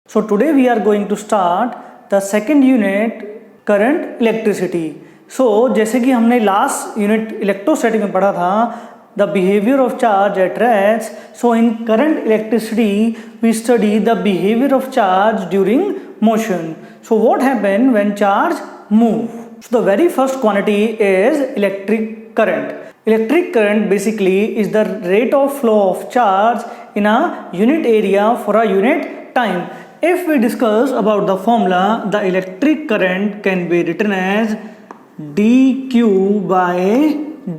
So today we are going to start the second unit current electricity. So जैसे कि हमने last unit electrostatic में पढ़ा था the behavior of charge at rest. So in current electricity we study the behavior of charge during motion. So what happens when charge move? So the very first quantity is electric current. Electric current basically is the rate of flow of charge in a unit area for a unit time. If we discuss about the formula, the electric current can be written as dq by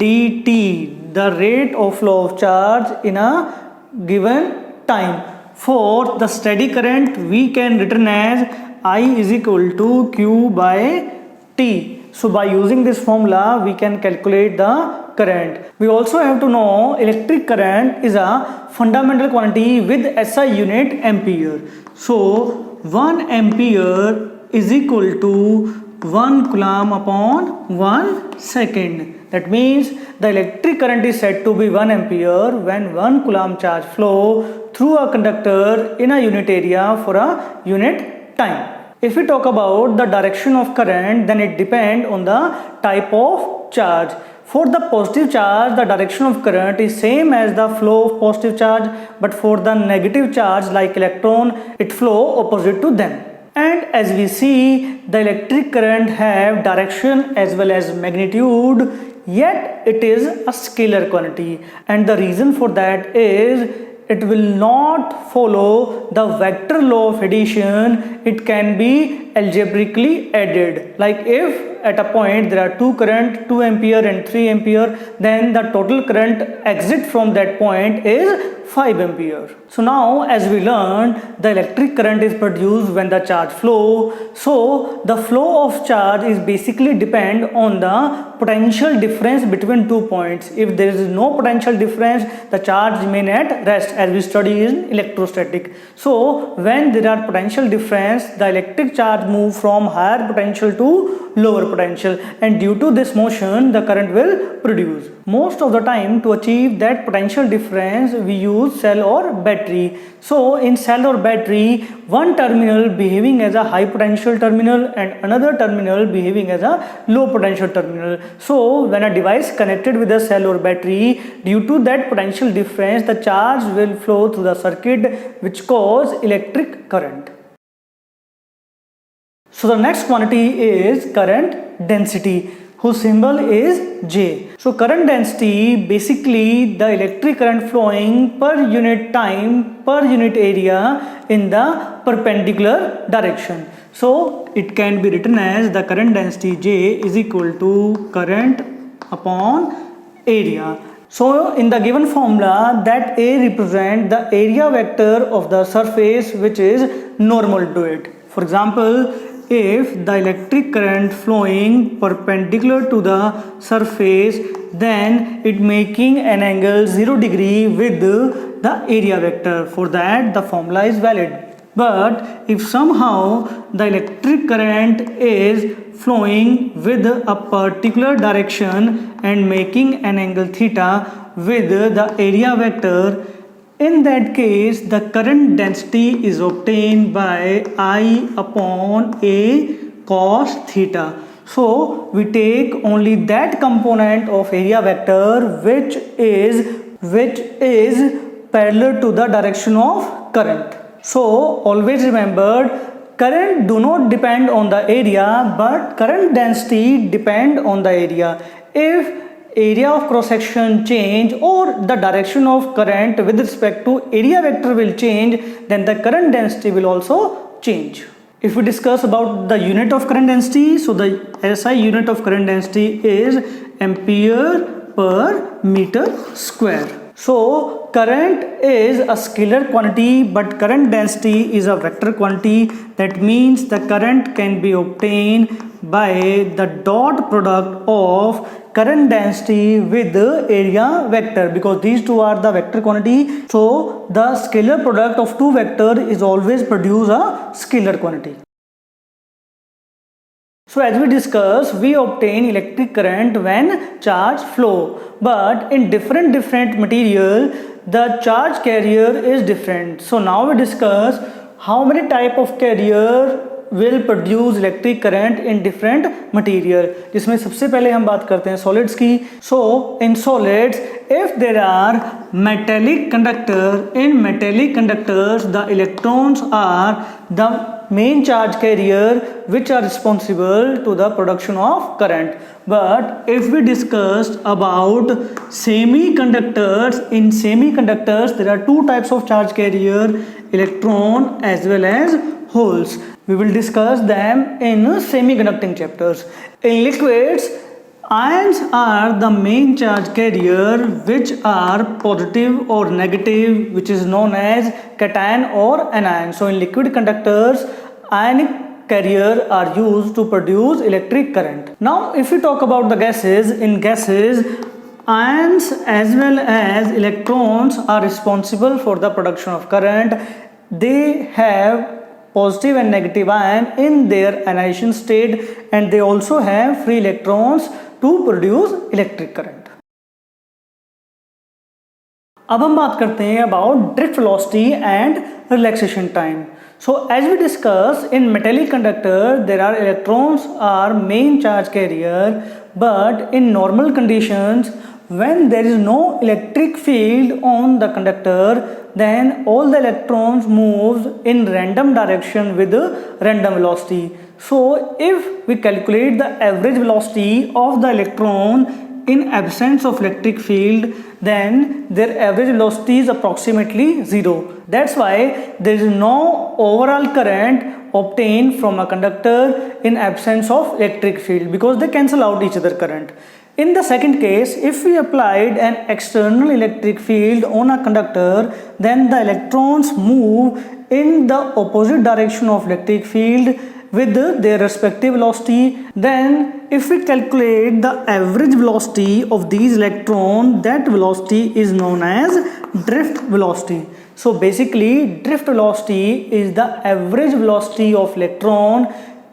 dt, the rate of flow of charge in a given time. For the steady current, we can written as I is equal to q by t. So by using this formula, we can calculate the current. We also have to know electric current is a fundamental quantity with SI unit ampere. So 1 ampere is equal to 1 coulomb upon 1 second. That means the electric current is said to be 1 ampere when 1 coulomb charge flow through a conductor in a unit area for a unit time. If we talk about the direction of current, then it depends on the type of charge. For the positive charge, the direction of current is same as the flow of positive charge, but for the negative charge like electron, it flow opposite to them. And as we see, the electric current have direction as well as magnitude, yet it is a scalar quantity. And the reason for that is it will not follow the vector law of addition. It can be algebraically added. Like if at a point there are two current 2 ampere and 3 ampere, then the total current exit from that point is 5 ampere. So now as we learned, the electric current is produced when the charge flow. So the flow of charge is basically depend on the potential difference between 2 points. If there is no potential difference, the charge remain at rest, as we study in electrostatic. So when there are potential difference, the electric charge move from higher potential to lower potential, and due to this motion the current will produce. Most of the time to achieve that potential difference we use cell or battery. So in cell or battery, one terminal behaving as a high potential terminal and another terminal behaving as a low potential terminal. So when a device connected with a cell or battery, due to that potential difference the charge will flow through the circuit which cause electric current. So the next quantity is current density, whose symbol is J. So current density basically the electric current flowing per unit time per unit area in the perpendicular direction. So it can be written as the current density J is equal to current upon area. So in the given formula, that A represent the area vector of the surface which is normal to it. For example, if the electric current flowing perpendicular to the surface, then it making an angle 0 degree with the area vector. For that the formula is valid. But if somehow the electric current is flowing with a particular direction and making an angle theta with the area vector, in that case the current density is obtained by I upon A cos theta. So we take only that component of area vector which is parallel to the direction of current. So always remember, current do not depend on the area, but current density depend on the area. If area of cross section change or the direction of current with respect to area vector will change, then the current density will also change. If we discuss about the unit of current density, so the SI unit of current density is ampere per meter square. So current is a scalar quantity, but current density is a vector quantity. That means the current can be obtained by the dot product of current density with the area vector, because these two are the vector quantity. So the scalar product of two vector is always produce a scalar quantity. So as we discussed, we obtain electric current when charge flow, but in different material the charge carrier is different. So now we discuss how many type of carrier will produce electric current in different material, जिसमें सबसे पहले हम बात करते हैं solids की. So in solids, if there are metallic conductor, in metallic conductors the electrons are the main charge carrier which are responsible to the production of current. But if we discussed about semiconductors, in semiconductors there are two types of charge carrier, electron as well as holes. We will discuss them in semiconducting chapters. In liquids, ions are the main charge carrier which are positive or negative, which is known as cation or anion. So in liquid conductors, ionic carrier are used to produce electric current. Now if we talk about the gases, in gases ions as well as electrons are responsible for the production of current. They have positive and negative ion in their ionization state, and they also have free electrons to produce electric current. अब हम बात करते हैं about drift velocity and relaxation time. So as we discussed, in metallic conductor there are electrons are main charge carrier, but in normal conditions when there is no electric field on the conductor, then all the electrons moves in random direction with random velocity. So if we calculate the average velocity of the electron in absence of electric field, then their average velocity is approximately 0. That's why there is no overall current obtained from a conductor in absence of electric field, because they cancel out each other current. In the second case, if we applied an external electric field on a conductor, then the electrons move in the opposite direction of electric field with their respective velocity. Then if we calculate the average velocity of these electrons, that velocity is known as drift velocity. So basically drift velocity is the average velocity of electron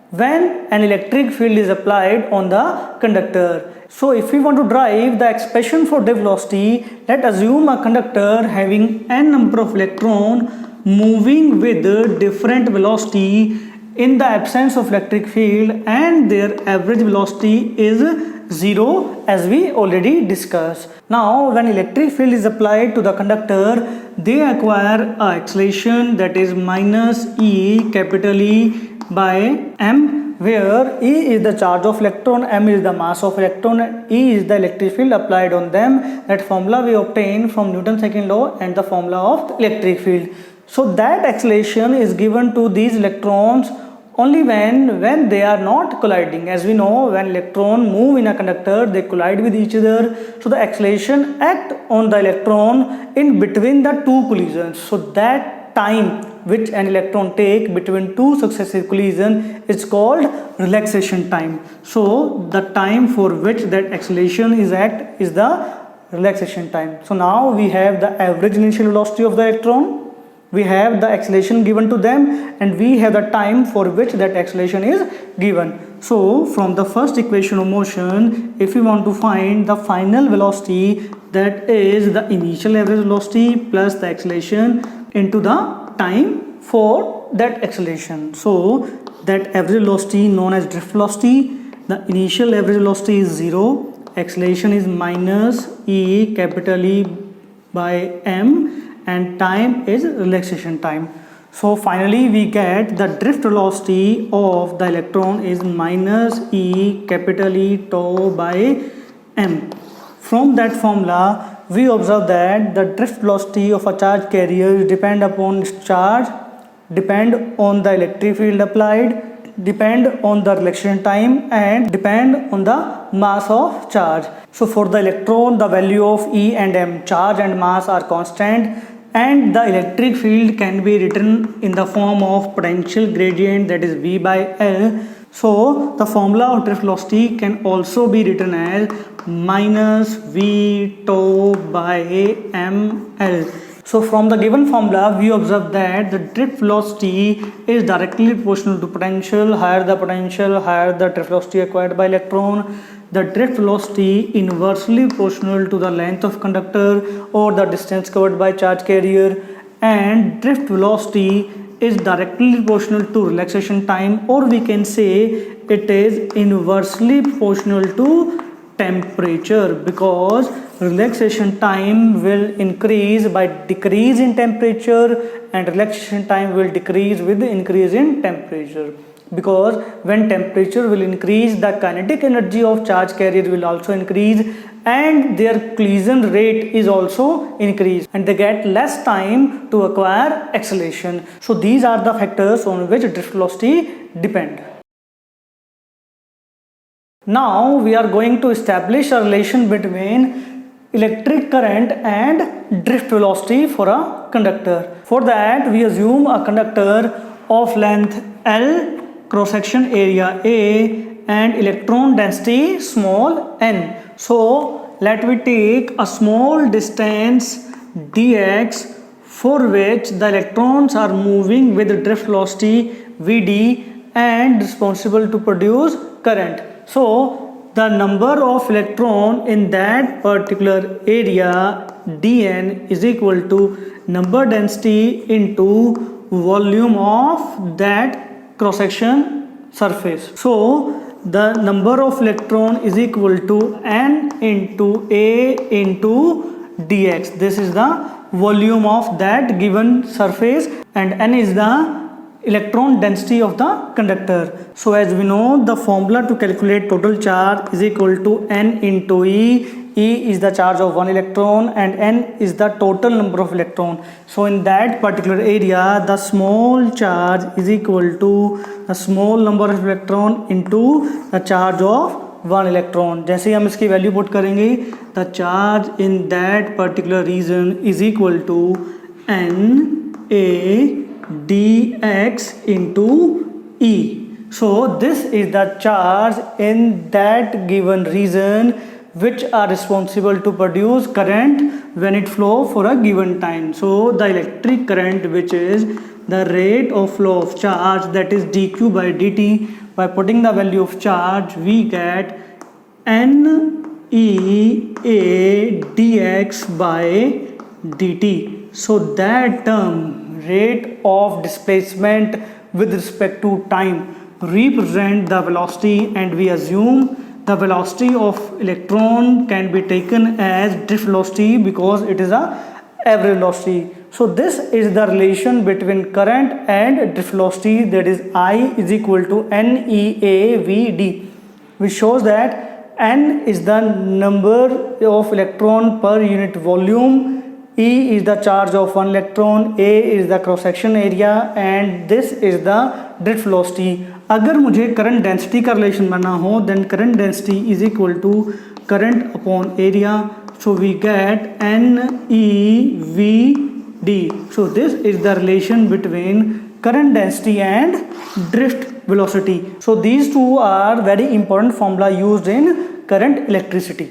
when an electric field is applied on the conductor. So if we want to derive the expression for drift velocity, let's assume a conductor having n number of electrons moving with different velocity in the absence of electric field, and their average velocity is 0, as we already discussed. Now when electric field is applied to the conductor, they acquire a acceleration that is minus E, capital E by m, where E is the charge of electron, m is the mass of electron, E is the electric field applied on them. That formula we obtained from Newton's second law and the formula of electric field. So that acceleration is given to these electrons only when they are not colliding. As we know, when electrons move in a conductor, they collide with each other. So the acceleration act on the electron in between the two collisions. So that time which an electron take between two successive collisions is called relaxation time. So the time for which that acceleration is act is the relaxation time. So now we have the average initial velocity of the electron, we have the acceleration given to them, and we have the time for which that acceleration is given. So from the first equation of motion, if we want to find the final velocity, that is the initial average velocity plus the acceleration into the time for that acceleration. So that average velocity known as drift velocity, the initial average velocity is 0, acceleration is minus E, capital E by m, and time is relaxation time. So finally we get the drift velocity of the electron is minus E, capital E tau by m. From that formula we observe that the drift velocity of a charge carrier depend upon its charge, depend on the electric field applied, depend on the relaxation time, and depend on the mass of charge. So for the electron, the value of E and m, charge and mass, are constant, and the electric field can be written in the form of potential gradient, that is V by L. So the formula of drift velocity can also be written as minus V tau by ml. So from the given formula we observe that the drift velocity is directly proportional to potential. Higher the potential, higher the drift velocity acquired by electron. The drift velocity inversely proportional to the length of conductor or the distance covered by charge carrier, and drift velocity is directly proportional to relaxation time, or we can say it is inversely proportional to temperature, because relaxation time will increase by decrease in temperature and relaxation time will decrease with the increase in temperature. Because when temperature will increase, the kinetic energy of charge carrier will also increase and their collision rate is also increased and they get less time to acquire acceleration. So these are the factors on which drift velocity depend. Now we are going to establish a relation between electric current and drift velocity for a conductor. For that we assume a conductor of length L, cross section area A and electron density small n. So let me take a small distance dx for which the electrons are moving with drift velocity Vd and responsible to produce current. So the number of electron in that particular area dn is equal to number density into volume of that cross section surface. So the number of electron is equal to n into a into dx. This is the volume of that given surface and n is the electron density of the conductor. So as we know, the formula to calculate total charge is equal to n into E. E is the charge of one electron and n is the total number of electron. So in that particular area, the small charge is equal to the small number of electron into the charge of one electron. जैसे ही हम इसकी value put करेंगे, the charge in that particular region is equal to n a dx into E. So this is the charge in that given region which are responsible to produce current when it flow for a given time. So the electric current, which is the rate of flow of charge, that is dq by dt, by putting the value of charge we get n e a dx by dt. So that term, rate of displacement with respect to time, represent the velocity, and we assume the velocity of electron can be taken as drift velocity because it is a average velocity. So this is the relation between current and drift velocity, that is I is equal to NEAVD, which shows that N is the number of electron per unit volume, E is the charge of one electron, A is the cross section area and this is the drift velocity. अगर मुझे current density का relation बनना हो, then current density is equal to current upon area. So we get NEVD. So this is the relation between current density and drift velocity. So these two are very important formula used in current electricity.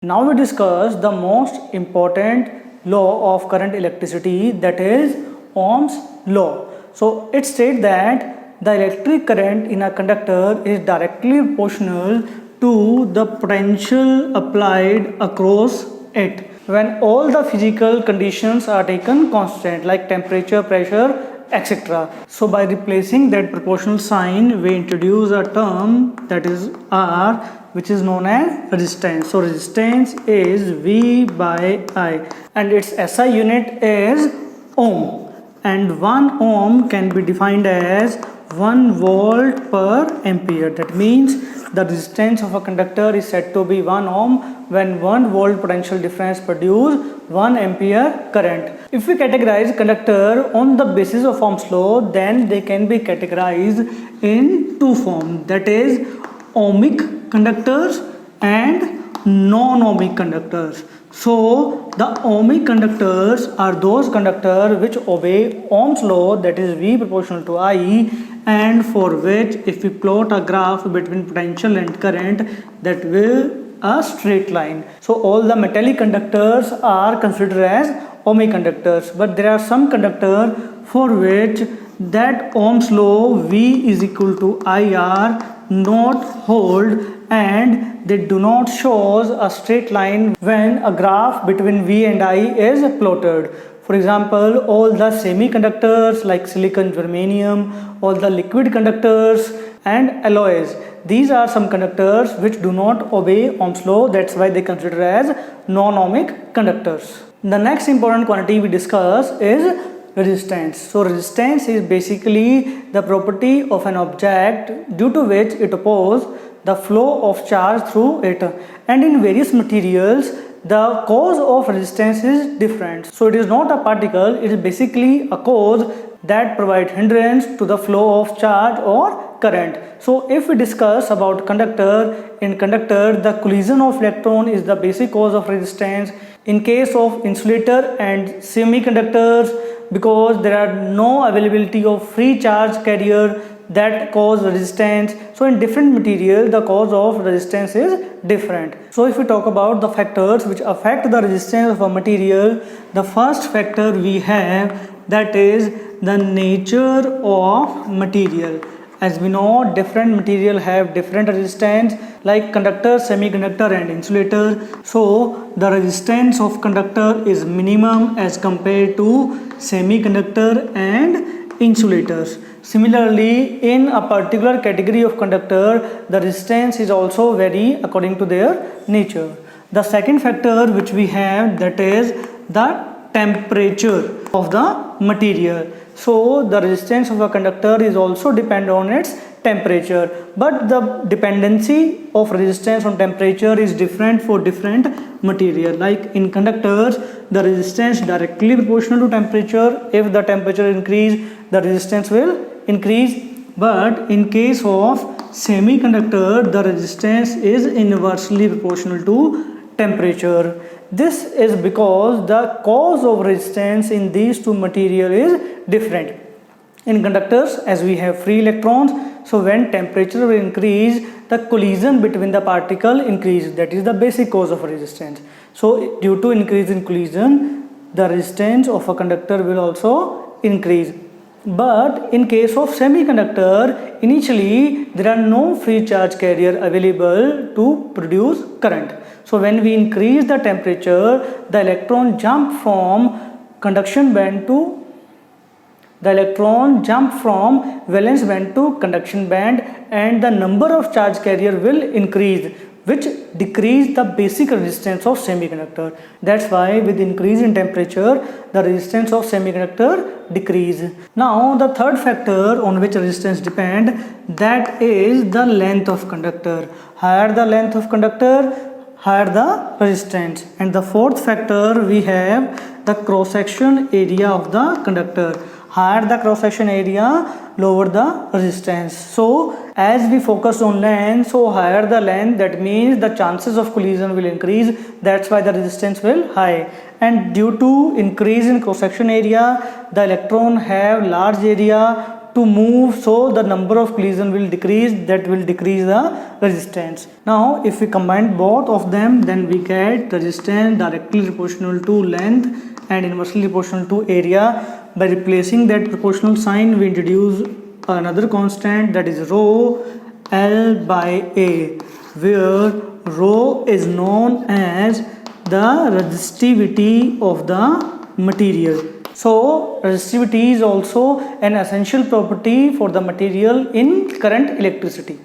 Now we discuss the most important law of current electricity, that is Ohm's law. So it states that the electric current in a conductor is directly proportional to the potential applied across it when all the physical conditions are taken constant, like temperature, pressure, etc. So by replacing that proportional sign, we introduce a term, that is R, which is known as resistance. So resistance is V by I and its SI unit is ohm, and 1 ohm can be defined as 1 volt per ampere. That means the resistance of a conductor is said to be 1 ohm when 1 volt potential difference produce 1 ampere current. If we categorize conductor on the basis of Ohm's law, then they can be categorized in two forms, that is ohmic conductors and non-ohmic conductors. So the ohmic conductors are those conductors which obey Ohm's law, that is V proportional to I, and for which if we plot a graph between potential and current, that will a straight line. So all the metallic conductors are considered as ohmic conductors, but there are some conductors for which that Ohm's law V is equal to IR not hold and they do not show a straight line when a graph between V and I is plotted. For example, all the semiconductors like silicon, germanium, all the liquid conductors and alloys. These are some conductors which do not obey Ohm's law. That's why they consider as non-ohmic conductors. The next important quantity we discuss is resistance. So resistance is basically the property of an object due to which it opposes the flow of charge through it, and in various materials the cause of resistance is different. So it is not a particle, it is basically a cause that provides hindrance to the flow of charge or current. So if we discuss about conductor, in conductor the collision of electron is the basic cause of resistance. In case of insulator and semiconductors, because there are no availability of free charge carrier, that cause resistance. So in different material the cause of resistance is different. So if we talk about the factors which affect the resistance of a material, the first factor we have, that is the nature of material. As we know, different material have different resistance, like conductor, semiconductor and insulator. So the resistance of conductor is minimum as compared to semiconductor and insulators. Similarly, in a particular category of conductor, the resistance is also vary according to their nature. The second factor which we have, that is the temperature of the material. So the resistance of a conductor is also depend on its temperature, but the dependency of resistance on temperature is different for different material. Like in conductors, the resistance directly proportional to temperature. If the temperature increase, the resistance will increase. But in case of semiconductor, the resistance is inversely proportional to temperature. This is because the cause of resistance in these two material is different. In conductors, as we have free electrons, so when temperature will increase, the collision between the particle increase. That is the basic cause of resistance. So due to increase in collision, the resistance of a conductor will also increase. But in case of semiconductor, initially there are no free charge carrier available to produce current. So when we increase the temperature, the electron jump from conduction band to valence band to conduction band, and the number of charge carrier will increase, which decrease the basic resistance of semiconductor. That's why with increase in temperature, the resistance of semiconductor decrease. Now the third factor on which resistance depend, that is the length of conductor. Higher the length of conductor, higher the resistance. And the fourth factor we have the cross section area of the conductor. Higher the cross section area, lower the resistance. So as we focus on length, so higher the length, that means the chances of collision will increase. That's why the resistance will high. And due to increase in cross section area, the electron have large area to move, so the number of collision will decrease. That will decrease the resistance. Now if we combine both of them, then we get resistance directly proportional to length and inversely proportional to area. By replacing that proportional sign, we introduce another constant, that is rho L by A, where rho is known as the resistivity of the material. So resistivity is also an essential property for the material in current electricity.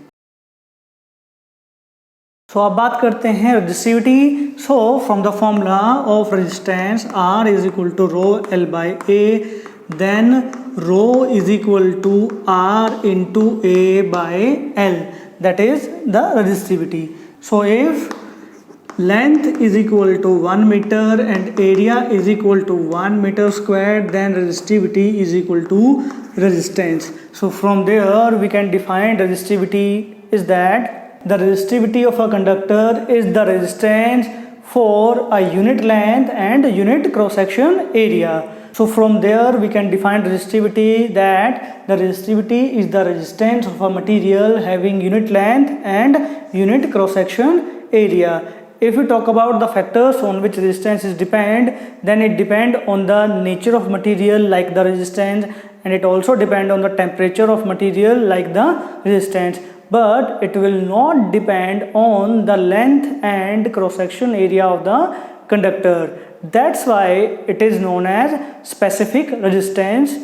So अब बात करते हैं resistivity. So from the formula of resistance, R is equal to rho L by A, then rho is equal to R into A by L, that is the resistivity. So if length is equal to 1 meter and area is equal to 1 meter squared, then resistivity is equal to resistance. So from there we can define resistivity is that the resistivity of a conductor is the resistance for a unit length and a unit cross section area. So from there we can define resistivity that the resistivity is the resistance of a material having unit length and unit cross section area. If we talk about the factors on which resistance is depend, then it depend on the nature of material like the resistance, and it also depend on the temperature of material like the resistance. But it will not depend on the length and cross section area of the conductor. That's why it is known as specific resistance,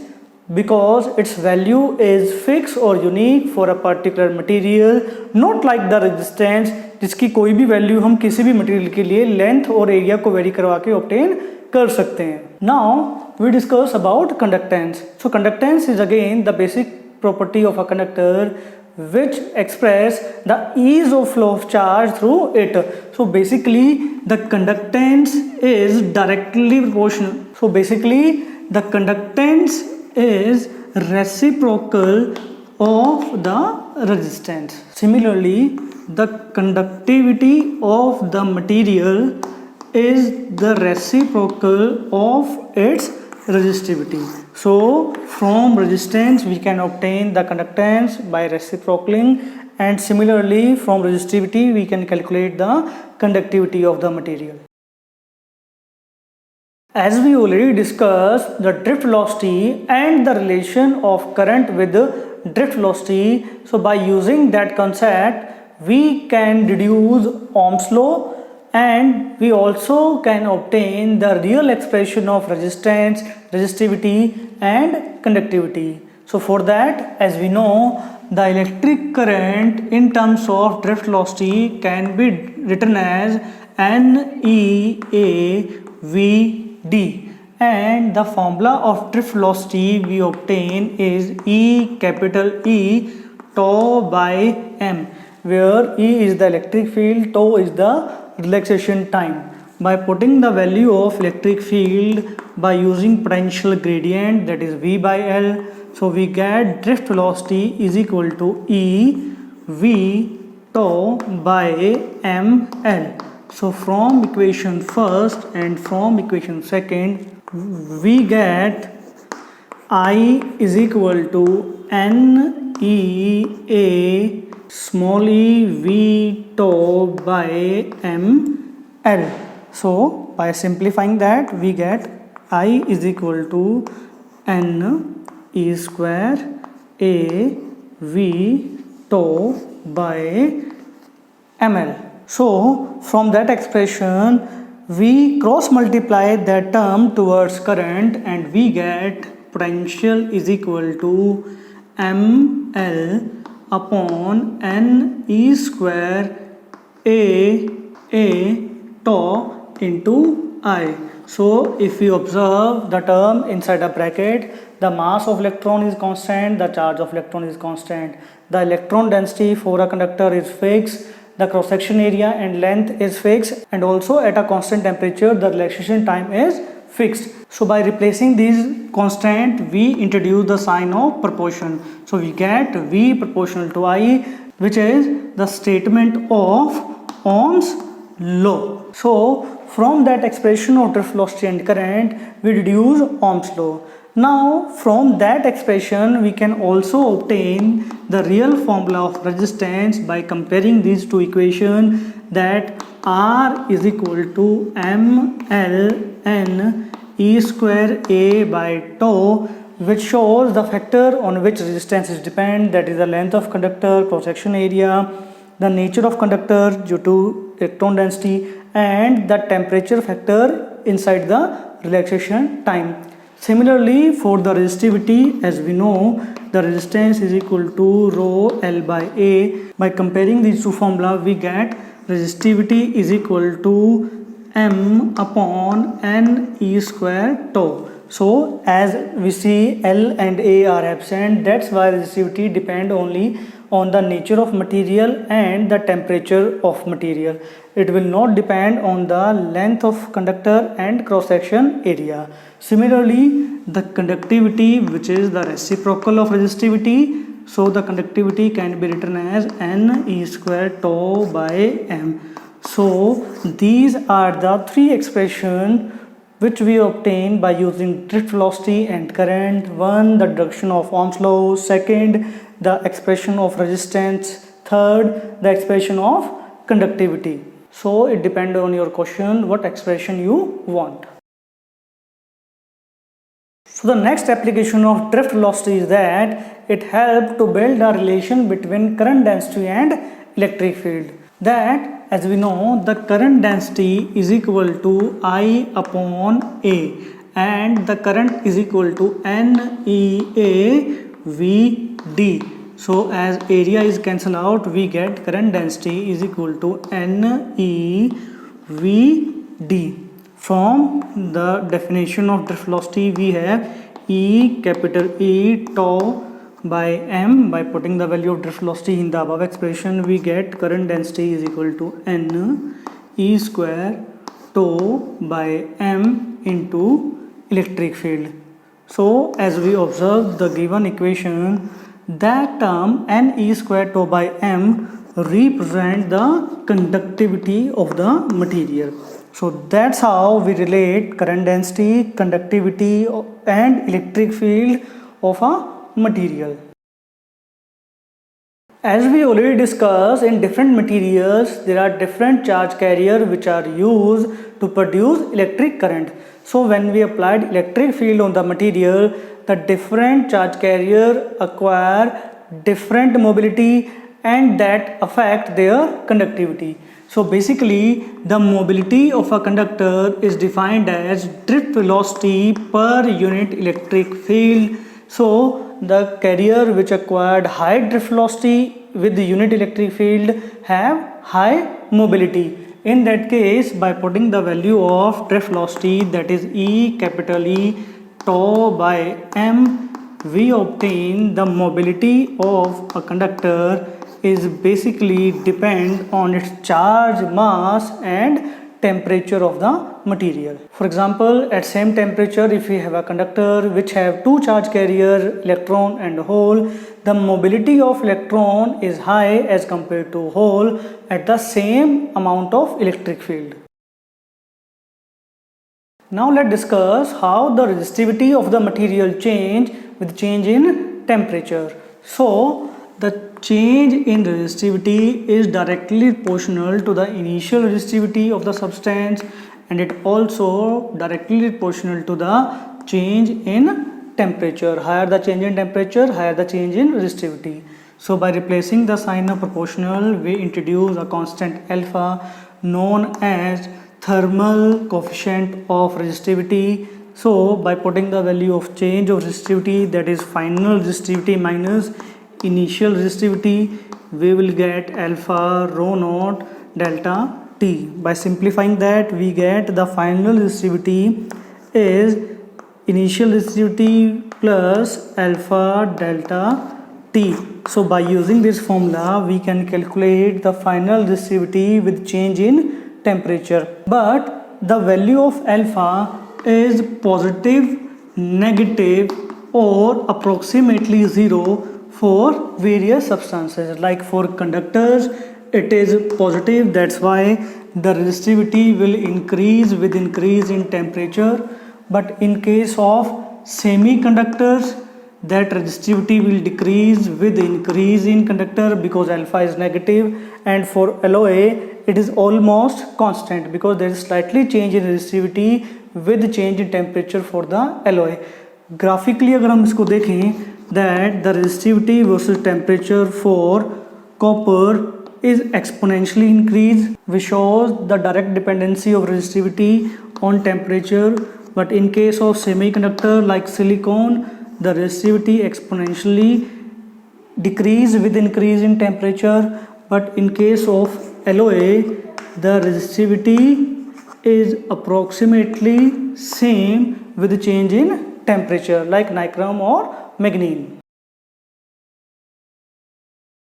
because its value is fixed or unique for a particular material, not like the resistance जिसकी कोई भी value हम किसी भी material के लिए length और area को वेरी करवा के ऑब्टेन कर सकते हैं. Now we discuss about conductance. So conductance is again the basic property of a conductor which express the ease of flow of charge through it. So basically the conductance is directly proportional. So basically the conductance is reciprocal of the resistance. Similarly the conductivity of the material is the reciprocal of its resistivity. So from resistance we can obtain the conductance by reciprocaling, and similarly from resistivity we can calculate the conductivity of the material. As we already discussed the drift velocity and the relation of current with drift velocity, so by using that concept we can deduce Ohm's law, and we also can obtain the real expression of resistance, resistivity and conductivity. So for that, as we know, the electric current in terms of drift velocity can be written as NEAVD, and the formula of drift velocity we obtain is E capital E tau by m, where E is the electric field, tau is the relaxation time. By putting the value of electric field by using potential gradient, that is V by L, so we get drift velocity is equal to E V tau by ml. So from equation first and from equation second we get I is equal to N E A small e V tau by ml. So by simplifying that we get I is equal to N E square A V tau by ml. So from that expression we cross multiply that term towards current and we get potential is equal to ml upon N E square A tau into I. So if we observe the term inside a bracket, the mass of electron is constant, the charge of electron is constant, the electron density for a conductor is fixed, the cross section area and length is fixed, and also at a constant temperature the relaxation time is fixed. So by replacing these constant we introduce the sign of proportion. So we get V proportional to I, which is the statement of Ohm's law. So from that expression of drift velocity and current we deduce Ohm's law. Now from that expression we can also obtain the real formula of resistance by comparing these two equations, that R is equal to mln E square A by tau, which shows the factor on which resistance is depend, that is the length of conductor, cross section area, the nature of conductor due to electron density, and the temperature factor inside the relaxation time. Similarly for the resistivity, as we know the resistance is equal to rho L by A. By comparing these two formula we get resistivity is equal to m upon n E square tau. So as we see L and A are absent, that's why resistivity depend only on the nature of material and the temperature of material. It will not depend on the length of conductor and cross section area. Similarly the conductivity, which is the reciprocal of resistivity, so the conductivity can be written as N E square tau by m. So these are the three expressions which we obtain by using drift velocity and current. One, the deduction of Ohm's law. Second, the expression of resistance. Third, the expression of conductivity. So it depends on your question what expression you want. So the next application of drift velocity is that it helps to build a relation between current density and electric field. that as we know the current density is equal to I upon A and the current is equal to NEA VD. So as area is cancelled out, we get current density is equal to NEVD. From the definition of drift velocity, we have E capital E tau by m. By putting the value of drift velocity in the above expression, we get current density is equal to N E square tau by m into electric field. So as we observe the given equation, that term N E square tau by m represent the conductivity of the material. So that's how we relate current density, conductivity and electric field of a material. As we already discussed, in different materials there are different charge carriers which are used to produce electric current. So when we applied electric field on the material, the different charge carrier acquire different mobility and that affect their conductivity. So basically the mobility of a conductor is defined as drift velocity per unit electric field. So the carrier which acquired high drift velocity with the unit electric field have high mobility. In that case, by putting the value of drift velocity, that is E capital E tau by m, we obtain the mobility of a conductor is basically depend on its charge, mass and temperature of the material. For example, at same temperature, if we have a conductor which have two charge carrier, electron and hole, the mobility of electron is high as compared to hole at the same amount of electric field. Now let's discuss how the resistivity of the material change with change in temperature. So the change in resistivity is directly proportional to the initial resistivity of the substance and it also directly proportional to the change in temperature. Higher the change in temperature, higher the change in resistivity. So by replacing the sign of proportional, we introduce a constant alpha known as thermal coefficient of resistivity. So by putting the value of change of resistivity, that is final resistivity minus initial resistivity, we will get alpha rho naught delta T. By simplifying that, we get the final resistivity is initial resistivity plus alpha delta T. So by using this formula, we can calculate the final resistivity with change in temperature. But the value of alpha is positive, negative or approximately 0 for various substances. Like for conductors it is positive, that's why the resistivity will increase with increase in temperature. But in case of semiconductors, that resistivity will decrease with increase in conductor because alpha is negative. And for alloy it is almost constant because there is slightly change in resistivity with change in temperature for the alloy. Graphically अगर हम इसको देखें, that the resistivity versus temperature for copper is exponentially increased, which shows the direct dependency of resistivity on temperature. But in case of semiconductor like silicon, the resistivity exponentially decrease with increase in temperature. But in case of alloy, the resistivity is approximately same with the change in temperature like nichrome or manganese.